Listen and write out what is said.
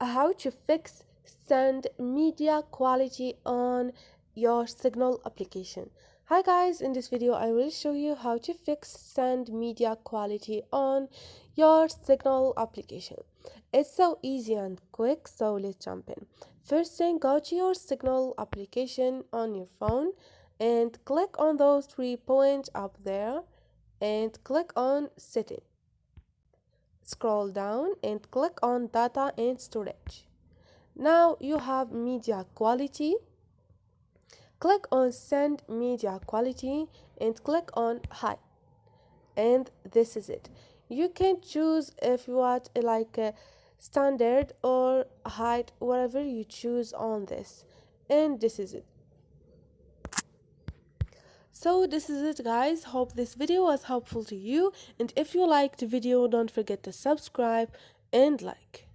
how to fix send media quality on your Signal application. Hi guys, in this video I will show you how to fix send media quality on your Signal application. It's so easy and quick, so let's jump in. First thing, go to your Signal application on your phone and click on those 3 points up there and click on setting. Scroll down and click on data and storage. Now you have media quality. Click on send media quality and click on hide. And this is it. You can choose if you want like a standard or hide, whatever you choose on this. And this is it. So this is it guys. Hope this video was helpful to you, and if you liked the video, don't forget to subscribe and like.